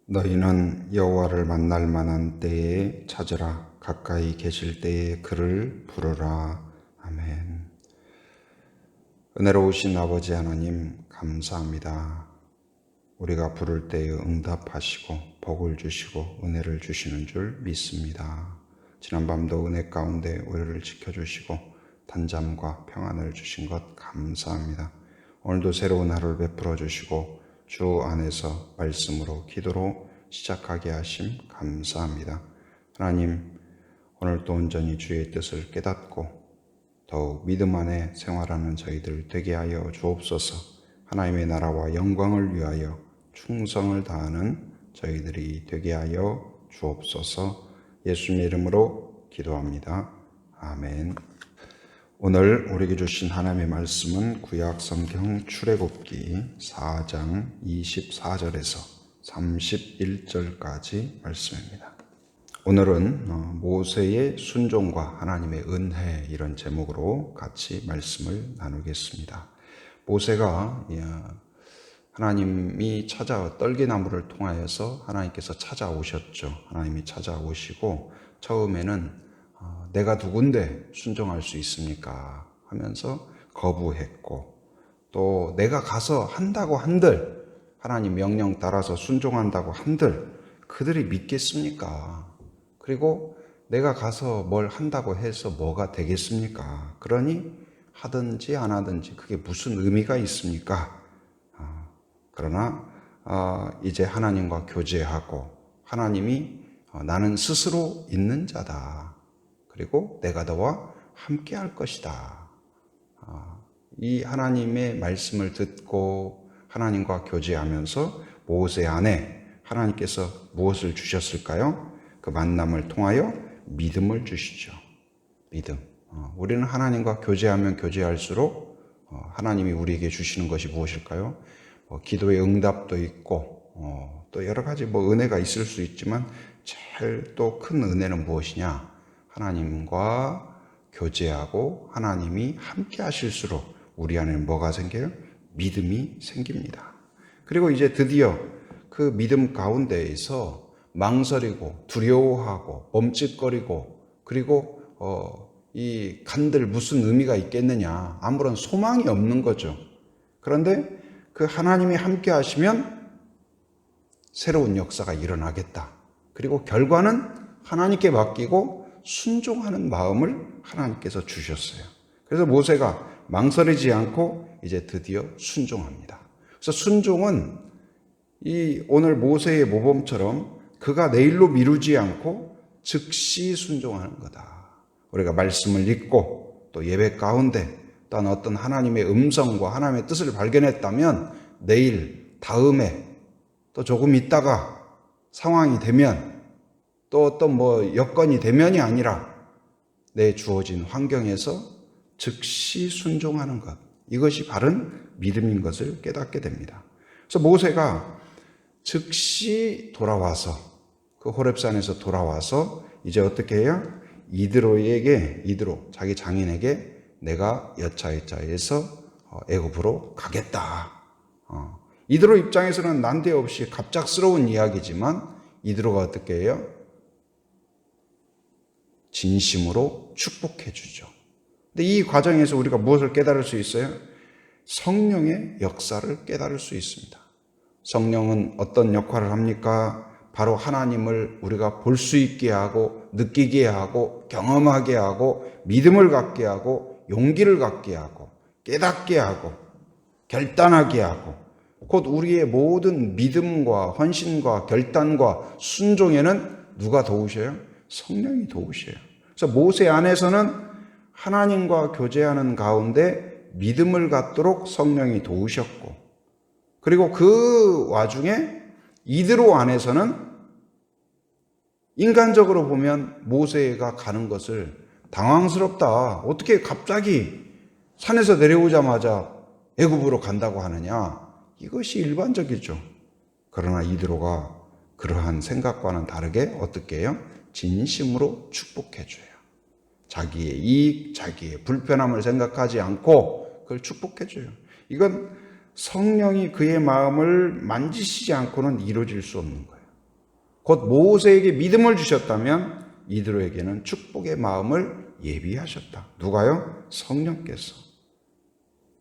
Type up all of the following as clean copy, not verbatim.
너희는 여호와를 만날 만한 때에 찾으라. 가까이 계실 때에 그를 부르라. 아멘. 은혜로우신 아버지 하나님 감사합니다. 우리가 부를 때에 응답하시고 복을 주시고 은혜를 주시는 줄 믿습니다. 지난밤도 은혜 가운데 우리를 지켜주시고 단잠과 평안을 주신 것 감사합니다. 오늘도 새로운 하루를 베풀어 주시고 주 안에서 말씀으로 기도로 시작하게 하심 감사합니다. 하나님, 오늘도 온전히 주의 뜻을 깨닫고 더욱 믿음 안에 생활하는 저희들 되게 하여 주옵소서. 하나님의 나라와 영광을 위하여 충성을 다하는 저희들이 되게 하여 주옵소서. 예수님의 이름으로 기도합니다. 아멘. 오늘 우리에게 주신 하나님의 말씀은 구약 성경 출애굽기 4장 24절에서 31절까지 말씀입니다. 오늘은 모세의 순종과 하나님의 은혜 이런 제목으로 같이 말씀을 나누겠습니다. 모세가 하나님이 떨기나무를 통하여서 하나님께서 찾아오셨죠. 하나님이 찾아오시고 처음에는 내가 누군데 순종할 수 있습니까? 하면서 거부했고, 또 내가 가서 한다고 한들, 하나님 명령 따라서 순종한다고 한들 그들이 믿겠습니까? 그리고 내가 가서 뭘 한다고 해서 뭐가 되겠습니까? 그러니 하든지 안 하든지 그게 무슨 의미가 있습니까? 그러나 이제 하나님과 교제하고 하나님이 나는 스스로 있는 자다. 그리고 내가 너와 함께 할 것이다. 이 하나님의 말씀을 듣고 하나님과 교제하면서 모세 안에 하나님께서 무엇을 주셨을까요? 그 만남을 통하여 믿음을 주시죠. 믿음. 우리는 하나님과 교제하면 교제할수록 하나님이 우리에게 주시는 것이 무엇일까요? 기도의 응답도 있고 또 여러 가지 은혜가 있을 수 있지만 제일 또 큰 은혜는 무엇이냐? 하나님과 교제하고 하나님이 함께 하실수록 우리 안에는 뭐가 생겨요? 믿음이 생깁니다. 그리고 이제 드디어 그 믿음 가운데에서 망설이고 두려워하고 멈칫거리고 그리고 이 간들 무슨 의미가 있겠느냐, 아무런 소망이 없는 거죠. 그런데 그 하나님이 함께 하시면 새로운 역사가 일어나겠다. 그리고 결과는 하나님께 맡기고 순종하는 마음을 하나님께서 주셨어요. 그래서 모세가 망설이지 않고 이제 드디어 순종합니다. 그래서 순종은 오늘 모세의 모범처럼 그가 내일로 미루지 않고 즉시 순종하는 거다. 우리가 말씀을 읽고 또 예배 가운데 또한 어떤 하나님의 음성과 하나님의 뜻을 발견했다면 내일, 다음에 또 조금 있다가 상황이 되면 또 어떤 여건이 되면이 아니라 내 주어진 환경에서 즉시 순종하는 것. 이것이 바른 믿음인 것을 깨닫게 됩니다. 그래서 모세가 즉시 돌아와서 그 호렙산에서 돌아와서 이제 어떻게 해요? 이드로 자기 장인에게 내가 여차여차해서 애굽으로 가겠다. 이드로 입장에서는 난데없이 갑작스러운 이야기지만 이드로가 어떻게 해요? 진심으로 축복해 주죠. 근데 이 과정에서 우리가 무엇을 깨달을 수 있어요? 성령의 역사를 깨달을 수 있습니다. 성령은 어떤 역할을 합니까? 바로 하나님을 우리가 볼 수 있게 하고 느끼게 하고 경험하게 하고 믿음을 갖게 하고 용기를 갖게 하고 깨닫게 하고 결단하게 하고, 곧 우리의 모든 믿음과 헌신과 결단과 순종에는 누가 도우셔요? 성령이 도우셔요. 그래서 모세 안에서는 하나님과 교제하는 가운데 믿음을 갖도록 성령이 도우셨고, 그리고 그 와중에 이드로 안에서는 인간적으로 보면 모세가 가는 것을 당황스럽다. 어떻게 갑자기 산에서 내려오자마자 애굽으로 간다고 하느냐. 이것이 일반적이죠. 그러나 이드로가 그러한 생각과는 다르게 어떻게 해요? 진심으로 축복해줘요. 자기의 이익, 자기의 불편함을 생각하지 않고 그걸 축복해줘요. 이건 성령이 그의 마음을 만지시지 않고는 이루어질 수 없는 거예요. 곧 모세에게 믿음을 주셨다면 이드로에게는 축복의 마음을 예비하셨다. 누가요? 성령께서.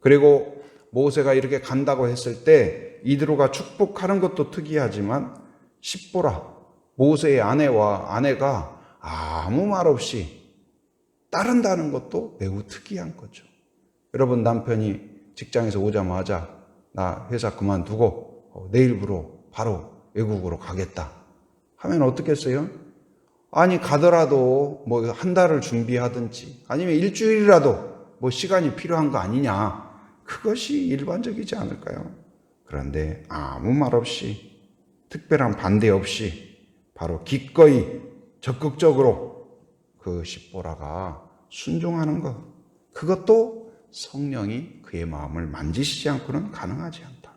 그리고 모세가 이렇게 간다고 했을 때 이드로가 축복하는 것도 특이하지만 십보라, 모세의 아내가 아무 말 없이 따른다는 것도 매우 특이한 거죠. 여러분, 남편이 직장에서 오자마자 나 회사 그만두고 내일부로 바로 외국으로 가겠다 하면 어떻겠어요? 아니, 가더라도 뭐 한 달을 준비하든지 아니면 일주일이라도 뭐 시간이 필요한 거 아니냐. 그것이 일반적이지 않을까요? 그런데 아무 말 없이, 특별한 반대 없이 바로 기꺼이 적극적으로 그 십보라가 순종하는 것, 그것도 성령이 그의 마음을 만지시지 않고는 가능하지 않다.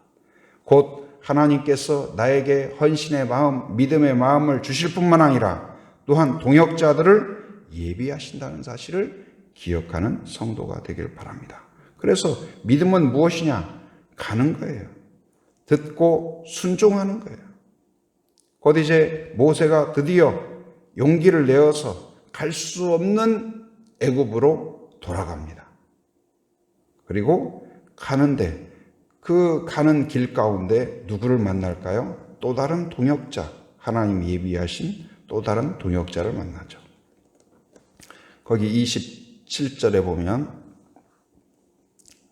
곧 하나님께서 나에게 헌신의 마음, 믿음의 마음을 주실 뿐만 아니라 또한 동역자들을 예비하신다는 사실을 기억하는 성도가 되길 바랍니다. 그래서 믿음은 무엇이냐? 가는 거예요. 듣고 순종하는 거예요. 곧 이제 모세가 드디어 용기를 내어서 갈 수 없는 애굽으로 돌아갑니다. 그리고 가는데 그 가는 길 가운데 누구를 만날까요? 또 다른 동역자, 하나님이 예비하신 또 다른 동역자를 만나죠. 거기 27절에 보면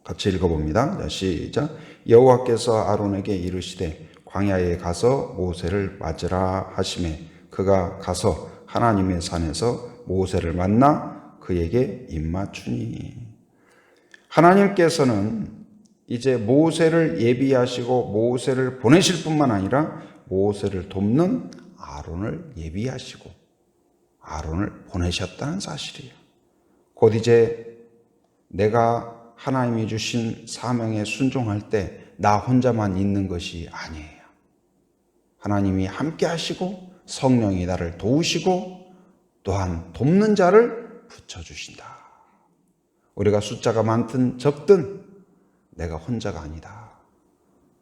같이 읽어봅니다. 자, 시작. 여호와께서 아론에게 이르시되 광야에 가서 모세를 맞으라 하시매 그가 가서 하나님의 산에서 모세를 만나 그에게 입맞추니. 하나님께서는 이제 모세를 예비하시고 모세를 보내실 뿐만 아니라 모세를 돕는 아론을 예비하시고 아론을 보내셨다는 사실이에요. 곧 이제 내가 하나님이 주신 사명에 순종할 때 나 혼자만 있는 것이 아니에요. 하나님이 함께 하시고 성령이 나를 도우시고 또한 돕는 자를 붙여주신다. 우리가 숫자가 많든 적든 내가 혼자가 아니다.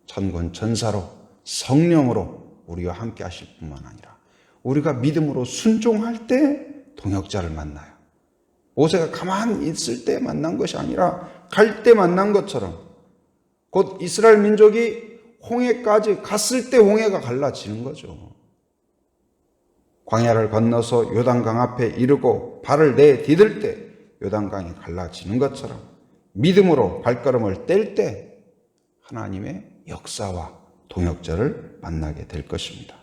천군 천사로 성령으로 우리와 함께 하실 뿐만 아니라 우리가 믿음으로 순종할 때 동역자를 만나요. 모세가 가만히 있을 때 만난 것이 아니라 갈 때 만난 것처럼 곧 이스라엘 민족이 홍해까지 갔을 때 홍해가 갈라지는 거죠. 광야를 건너서 요단강 앞에 이르고 발을 내디딜 때 요단강이 갈라지는 것처럼 믿음으로 발걸음을 뗄 때 하나님의 역사와 동역자를 만나게 될 것입니다.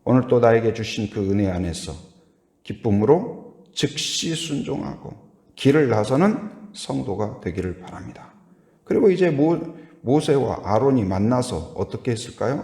오늘 또 나에게 주신 그 은혜 안에서 기쁨으로 즉시 순종하고 길을 나서는 성도가 되기를 바랍니다. 그리고 이제 모세와 아론이 만나서 어떻게 했을까요?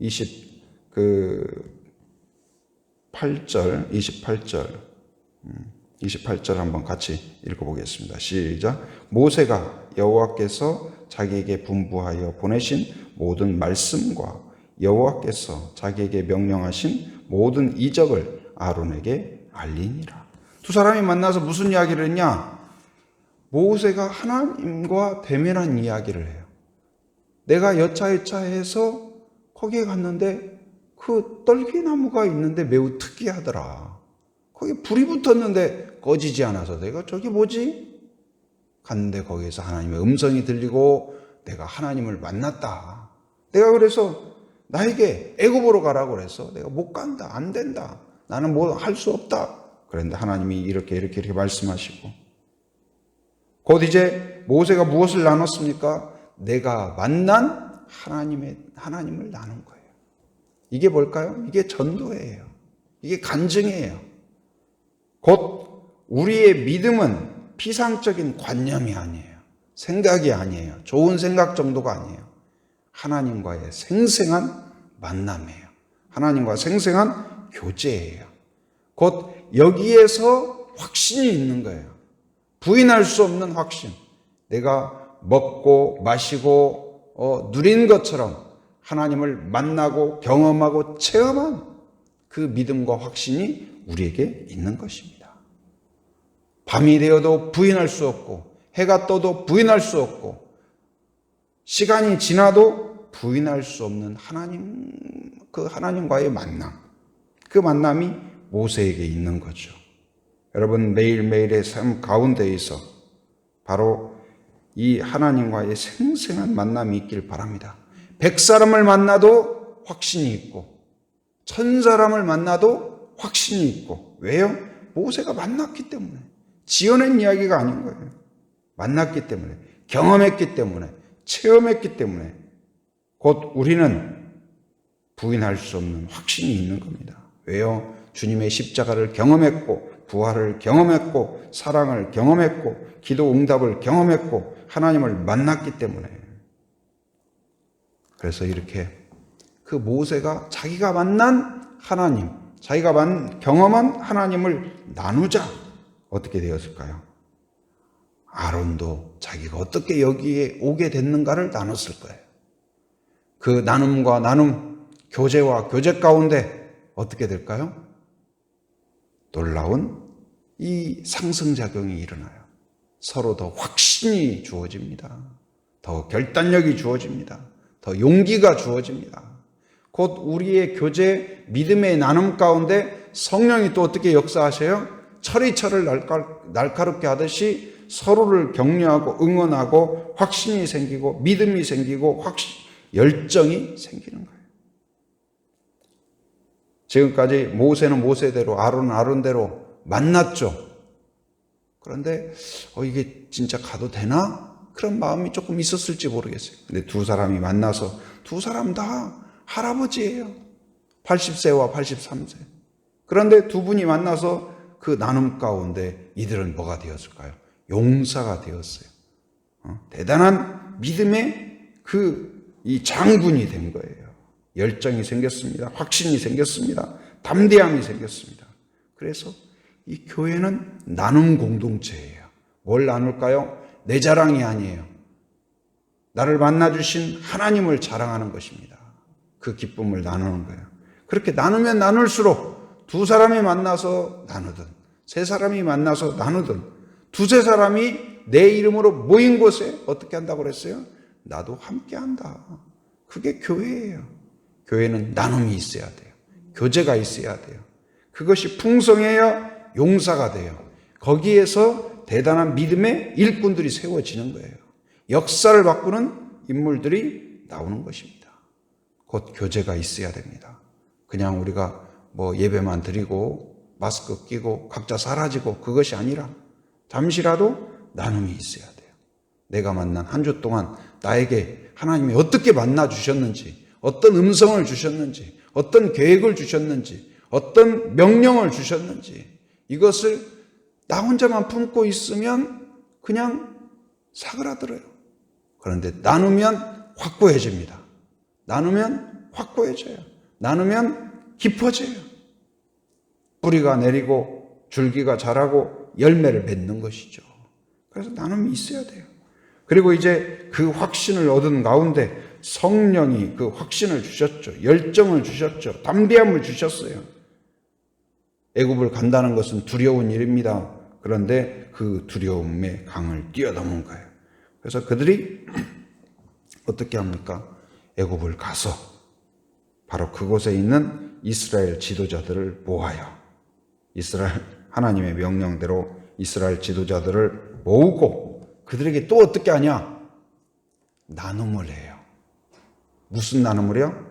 28절 한번 같이 읽어보겠습니다. 시작. 모세가 여호와께서 자기에게 분부하여 보내신 모든 말씀과 여호와께서 자기에게 명령하신 모든 이적을 아론에게 알리니라. 두 사람이 만나서 무슨 이야기를 했냐? 모세가 하나님과 대면한 이야기를 해요. 내가 여차여차해서 거기에 갔는데 그 떨기나무가 있는데 매우 특이하더라. 거기 불이 붙었는데 꺼지지 않아서 내가 저기 뭐지? 갔는데 거기에서 하나님의 음성이 들리고 내가 하나님을 만났다. 내가 그래서 나에게 애굽으로 가라고 그래서 내가 못 간다. 안 된다. 나는 뭐 할 수 없다. 그런데 하나님이 이렇게 말씀하시고 곧 이제 모세가 무엇을 나눴습니까? 내가 만난 하나님을 나눈 거예요. 이게 뭘까요? 이게 전도예요. 이게 간증이에요. 곧 우리의 믿음은 피상적인 관념이 아니에요. 생각이 아니에요. 좋은 생각 정도가 아니에요. 하나님과의 생생한 만남이에요. 하나님과 생생한 교제예요. 곧 여기에서 확신이 있는 거예요. 부인할 수 없는 확신. 내가 먹고 마시고 누린 것처럼 하나님을 만나고 경험하고 체험한 그 믿음과 확신이 우리에게 있는 것입니다. 밤이 되어도 부인할 수 없고 해가 떠도 부인할 수 없고 시간이 지나도 부인할 수 없는 하나님과의 만남. 그 만남이 모세에게 있는 거죠. 여러분, 매일매일의 삶 가운데에서 바로 이 하나님과의 생생한 만남이 있길 바랍니다. 100사람을 만나도 확신이 있고 1000사람을 만나도 확신이 있고. 왜요? 모세가 만났기 때문에. 지어낸 이야기가 아닌 거예요. 만났기 때문에, 경험했기 때문에, 체험했기 때문에 곧 우리는 부인할 수 없는 확신이 있는 겁니다. 왜요? 주님의 십자가를 경험했고, 부활을 경험했고, 사랑을 경험했고, 기도 응답을 경험했고, 하나님을 만났기 때문에. 그래서 이렇게 그 모세가 자기가 만난 하나님, 자기가 경험한 하나님을 나누자. 어떻게 되었을까요? 아론도 자기가 어떻게 여기에 오게 됐는가를 나눴을 거예요. 그 나눔과 나눔, 교제와 교제 가운데 어떻게 될까요? 놀라운 이 상승작용이 일어나요. 서로 더 확신이 주어집니다. 더 결단력이 주어집니다. 더 용기가 주어집니다. 곧 우리의 교제, 믿음의 나눔 가운데 성령이 또 어떻게 역사하셔요? 철이 철을 날카롭게 하듯이 서로를 격려하고 응원하고 확신이 생기고 믿음이 생기고 열정이 생기는 거예요. 지금까지 모세는 모세대로, 아론은 아론대로 만났죠. 그런데 이게 진짜 가도 되나? 그런 마음이 조금 있었을지 모르겠어요. 근데 두 사람이 만나서 두 사람 다 할아버지예요. 80세와 83세. 그런데 두 분이 만나서 그 나눔 가운데 이들은 뭐가 되었을까요? 용사가 되었어요. 대단한 믿음의 이 장군이 된 거예요. 열정이 생겼습니다. 확신이 생겼습니다. 담대함이 생겼습니다. 그래서 이 교회는 나눔 공동체예요. 뭘 나눌까요? 내 자랑이 아니에요. 나를 만나주신 하나님을 자랑하는 것입니다. 그 기쁨을 나누는 거예요. 그렇게 나누면 나눌수록 두 사람이 만나서 나누든 세 사람이 만나서 나누든 두세 사람이 내 이름으로 모인 곳에 어떻게 한다고 그랬어요? 나도 함께 한다. 그게 교회예요. 교회는 나눔이 있어야 돼요. 교제가 있어야 돼요. 그것이 풍성해야 용사가 돼요. 거기에서 대단한 믿음의 일꾼들이 세워지는 거예요. 역사를 바꾸는 인물들이 나오는 것입니다. 곧 교제가 있어야 됩니다. 그냥 우리가 예배만 드리고 마스크 끼고 각자 사라지고 그것이 아니라 잠시라도 나눔이 있어야 돼요. 내가 만난 한 주 동안 나에게 하나님이 어떻게 만나 주셨는지, 어떤 음성을 주셨는지, 어떤 계획을 주셨는지, 어떤 명령을 주셨는지, 이것을 나 혼자만 품고 있으면 그냥 사그라들어요. 그런데 나누면 확고해집니다. 나누면 확고해져요. 나누면 깊어져요. 뿌리가 내리고 줄기가 자라고 열매를 맺는 것이죠. 그래서 나눔이 있어야 돼요. 그리고 이제 그 확신을 얻은 가운데 성령이 그 확신을 주셨죠. 열정을 주셨죠. 담대함을 주셨어요. 애굽을 간다는 것은 두려운 일입니다. 그런데 그 두려움의 강을 뛰어넘은 거예요. 그래서 그들이 어떻게 합니까? 애굽을 가서 바로 그곳에 있는 이스라엘 지도자들을 모아요. 하나님의 명령대로 이스라엘 지도자들을 모으고 그들에게 또 어떻게 하냐? 나눔을 해요. 무슨 나눔을 해요?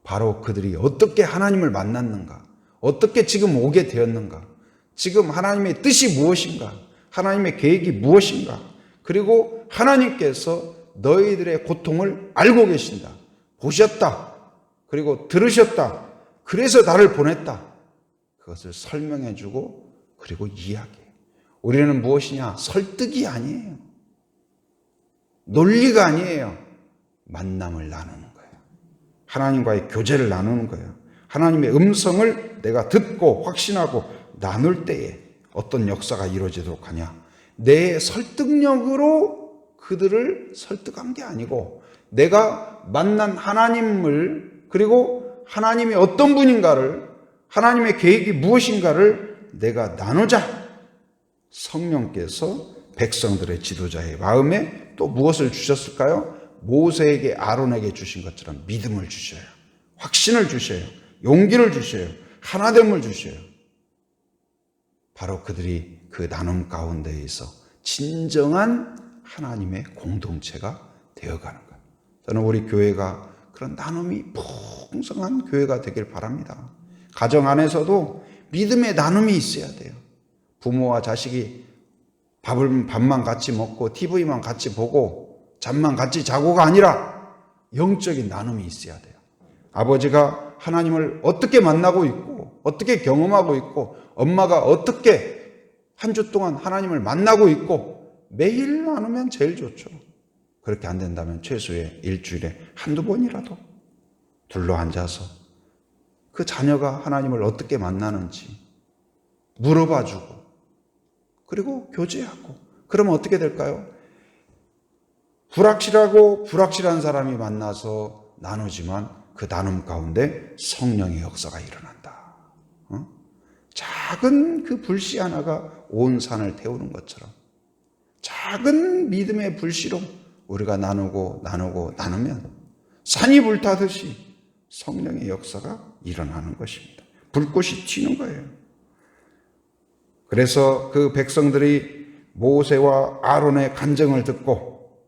바로 그들이 어떻게 하나님을 만났는가? 어떻게 지금 오게 되었는가? 지금 하나님의 뜻이 무엇인가? 하나님의 계획이 무엇인가? 그리고 하나님께서 너희들의 고통을 알고 계신다. 보셨다. 그리고 들으셨다. 그래서 나를 보냈다. 그것을 설명해주고 그리고 이야기해요. 우리는 무엇이냐? 설득이 아니에요. 논리가 아니에요. 만남을 나누는 거예요. 하나님과의 교제를 나누는 거예요. 하나님의 음성을 내가 듣고 확신하고 나눌 때에 어떤 역사가 이루어지도록 하냐? 내 설득력으로 그들을 설득한 게 아니고 내가 만난 하나님을 그리고 하나님이 어떤 분인가를 하나님의 계획이 무엇인가를 내가 나누자. 성령께서 백성들의 지도자의 마음에 또 무엇을 주셨을까요? 모세에게 아론에게 주신 것처럼 믿음을 주셔요. 확신을 주셔요. 용기를 주셔요. 하나됨을 주셔요. 바로 그들이 그 나눔 가운데에서 진정한 하나님의 공동체가 되어가는 거예요. 저는 우리 교회가 그런 나눔이 풍성한 교회가 되길 바랍니다. 가정 안에서도 믿음의 나눔이 있어야 돼요. 부모와 자식이 밥만 같이 먹고 TV만 같이 보고 잠만 같이 자고가 아니라 영적인 나눔이 있어야 돼요. 아버지가 하나님을 어떻게 만나고 있고 어떻게 경험하고 있고 엄마가 어떻게 한 주 동안 하나님을 만나고 있고 매일 나누면 제일 좋죠. 그렇게 안 된다면 최소의 일주일에 한두 번이라도 둘러앉아서 그 자녀가 하나님을 어떻게 만나는지 물어봐주고 그리고 교제하고 그러면 어떻게 될까요? 불확실한 사람이 만나서 나누지만 그 나눔 가운데 성령의 역사가 일어난다. 작은 그 불씨 하나가 온 산을 태우는 것처럼 작은 믿음의 불씨로 우리가 나누면 산이 불타듯이 성령의 역사가 일어나는 것입니다. 불꽃이 튀는 거예요. 그래서 그 백성들이 모세와 아론의 간증을 듣고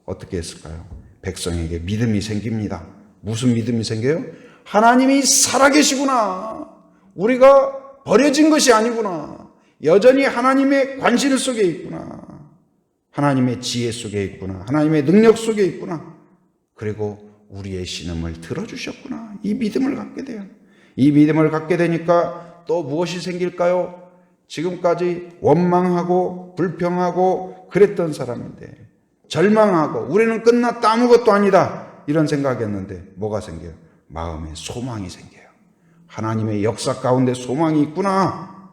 어떻게 했을까요? 백성에게 믿음이 생깁니다. 무슨 믿음이 생겨요? 하나님이 살아계시구나. 우리가 버려진 것이 아니구나. 여전히 하나님의 관실 속에 있구나. 하나님의 지혜 속에 있구나. 하나님의 능력 속에 있구나. 그리고 우리의 신음을 들어주셨구나. 이 믿음을 갖게 돼요. 이 믿음을 갖게 되니까 또 무엇이 생길까요? 지금까지 원망하고 불평하고 그랬던 사람인데 절망하고 우리는 끝났다 아무것도 아니다 이런 생각이었는데 뭐가 생겨요? 마음에 소망이 생겨요. 하나님의 역사 가운데 소망이 있구나.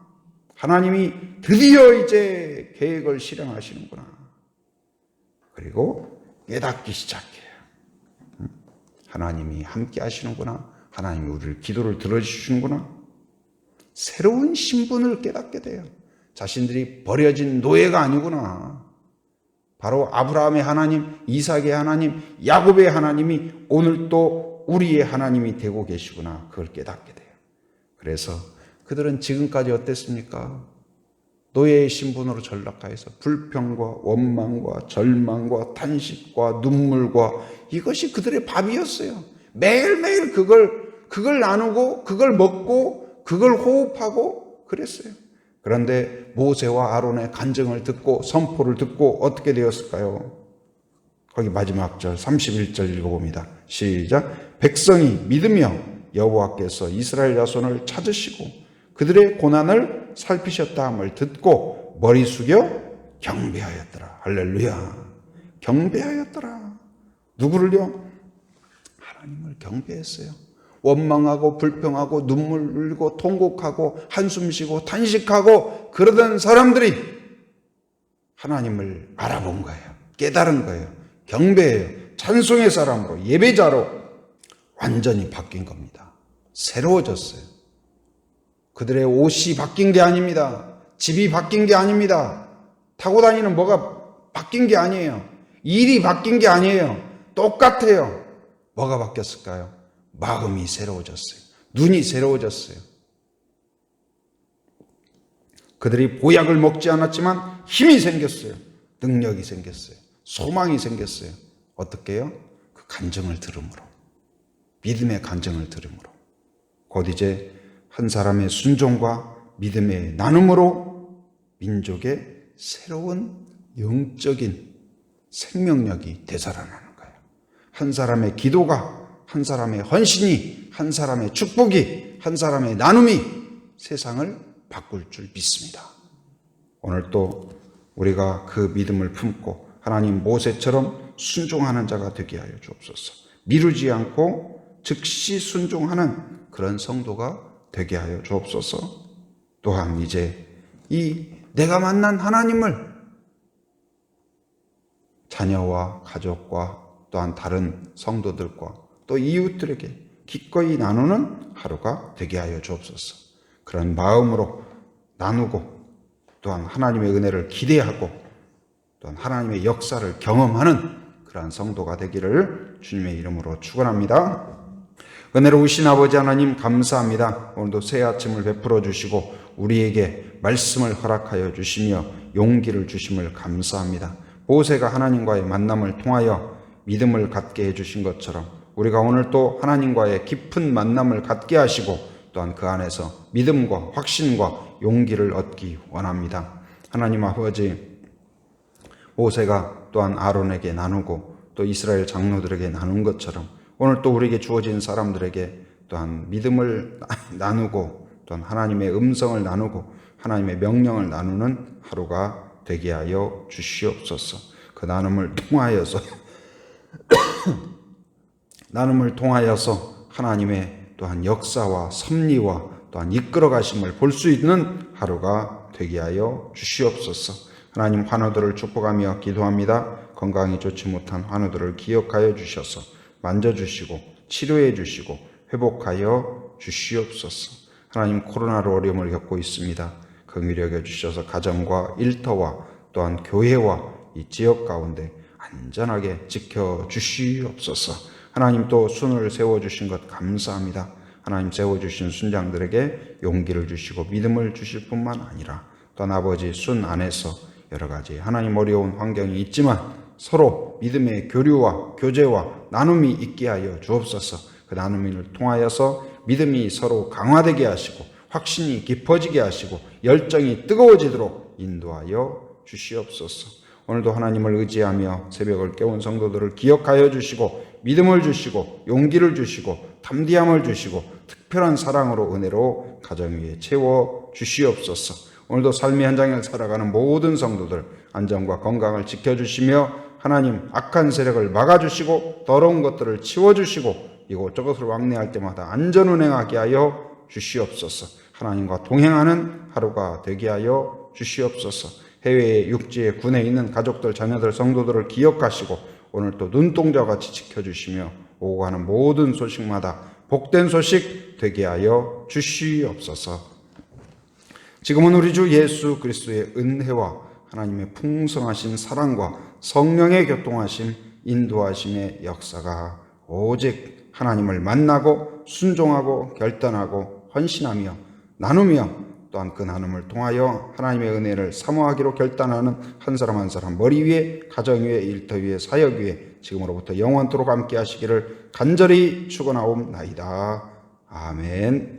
하나님이 드디어 이제 계획을 실행하시는구나. 그리고 깨닫기 시작해요. 하나님이 함께 하시는구나. 하나님이 우리를 기도를 들어주시는구나. 새로운 신분을 깨닫게 돼요. 자신들이 버려진 노예가 아니구나. 바로 아브라함의 하나님, 이삭의 하나님, 야곱의 하나님이 오늘 또 우리의 하나님이 되고 계시구나. 그걸 깨닫게 돼요. 그래서 그들은 지금까지 어땠습니까? 노예의 신분으로 전락하여서 불평과 원망과 절망과 탄식과 눈물과 이것이 그들의 밥이었어요. 매일매일 그걸 나누고 그걸 먹고 그걸 호흡하고 그랬어요. 그런데 모세와 아론의 간증을 듣고 선포를 듣고 어떻게 되었을까요? 거기 마지막 절 31절 읽어봅니다. 시작. 백성이 믿으며 여호와께서 이스라엘 자손을 찾으시고 그들의 고난을 살피셨다 함을 듣고 머리 숙여 경배하였더라. 할렐루야. 경배하였더라. 누구를요? 하나님을 경배했어요. 원망하고 불평하고 눈물 흘리고 통곡하고 한숨 쉬고 탄식하고 그러던 사람들이 하나님을 알아본 거예요. 깨달은 거예요. 경배해요. 찬송의 사람으로 예배자로 완전히 바뀐 겁니다. 새로워졌어요. 그들의 옷이 바뀐 게 아닙니다. 집이 바뀐 게 아닙니다. 타고 다니는 뭐가 바뀐 게 아니에요. 일이 바뀐 게 아니에요. 똑같아요. 뭐가 바뀌었을까요? 마음이 새로워졌어요. 눈이 새로워졌어요. 그들이 보약을 먹지 않았지만 힘이 생겼어요. 능력이 생겼어요. 소망이 생겼어요. 어떻게 해요? 그 간증을 들음으로. 믿음의 간증을 들음으로. 곧 이제 한 사람의 순종과 믿음의 나눔으로 민족의 새로운 영적인 생명력이 되살아나는 거예요. 한 사람의 기도가, 한 사람의 헌신이, 한 사람의 축복이, 한 사람의 나눔이 세상을 바꿀 줄 믿습니다. 오늘 또 우리가 그 믿음을 품고 하나님 모세처럼 순종하는 자가 되게 하여 주옵소서. 미루지 않고 즉시 순종하는 그런 성도가 되게 하여 주옵소서. 또한 이제 이 내가 만난 하나님을 자녀와 가족과 또한 다른 성도들과 또 이웃들에게 기꺼이 나누는 하루가 되게 하여 주옵소서. 그런 마음으로 나누고 또한 하나님의 은혜를 기대하고 또한 하나님의 역사를 경험하는 그러한 성도가 되기를 주님의 이름으로 축원합니다. 은혜로우신 아버지 하나님 감사합니다. 오늘도 새 아침을 베풀어 주시고 우리에게 말씀을 허락하여 주시며 용기를 주심을 감사합니다. 모세가 하나님과의 만남을 통하여 믿음을 갖게 해주신 것처럼 우리가 오늘 또 하나님과의 깊은 만남을 갖게 하시고 또한 그 안에서 믿음과 확신과 용기를 얻기 원합니다. 하나님 아버지, 모세가 또한 아론에게 나누고 또 이스라엘 장로들에게 나눈 것처럼 오늘 또 우리에게 주어진 사람들에게 또한 믿음을 나누고 또한 하나님의 음성을 나누고 하나님의 명령을 나누는 하루가 되게 하여 주시옵소서. 그 나눔을 통하여서 하나님의 또한 역사와 섭리와 또한 이끌어 가심을 볼 수 있는 하루가 되게 하여 주시옵소서. 하나님, 환우들을 축복하며 기도합니다. 건강이 좋지 못한 환우들을 기억하여 주셔서 만져주시고 치료해 주시고 회복하여 주시옵소서. 하나님, 코로나로 어려움을 겪고 있습니다. 긍휼히 여겨 주셔서 가정과 일터와 또한 교회와 이 지역 가운데 안전하게 지켜주시옵소서. 하나님, 또 순을 세워주신 것 감사합니다. 하나님, 세워주신 순장들에게 용기를 주시고 믿음을 주실 뿐만 아니라 또한 아버지 순 안에서 여러 가지 하나님 어려운 환경이 있지만 서로 믿음의 교류와 교제와 나눔이 있게 하여 주옵소서. 그 나눔을 통하여서 믿음이 서로 강화되게 하시고 확신이 깊어지게 하시고 열정이 뜨거워지도록 인도하여 주시옵소서. 오늘도 하나님을 의지하며 새벽을 깨운 성도들을 기억하여 주시고 믿음을 주시고 용기를 주시고 담대함을 주시고 특별한 사랑으로 은혜로 가정 위에 채워 주시옵소서. 오늘도 삶의 현장을 살아가는 모든 성도들 안전과 건강을 지켜주시며 하나님 악한 세력을 막아주시고 더러운 것들을 치워주시고 이곳저곳을 왕래할 때마다 안전운행하게 하여 주시옵소서. 하나님과 동행하는 하루가 되게 하여 주시옵소서. 해외에 육지에 군에 있는 가족들 자녀들 성도들을 기억하시고 오늘 또 눈동자와 같이 지켜주시며 오고 가는 모든 소식마다 복된 소식 되게 하여 주시옵소서. 지금은 우리 주 예수 그리스도의 은혜와 하나님의 풍성하신 사랑과 성령의 교통하심, 인도하심의 역사가 오직 하나님을 만나고 순종하고 결단하고 헌신하며 나누며 또한 그 나눔을 통하여 하나님의 은혜를 사모하기로 결단하는 한 사람 한 사람 머리 위에, 가정 위에, 일터 위에, 사역 위에 지금으로부터 영원토록 함께 하시기를 간절히 축원하옵나이다. 아멘.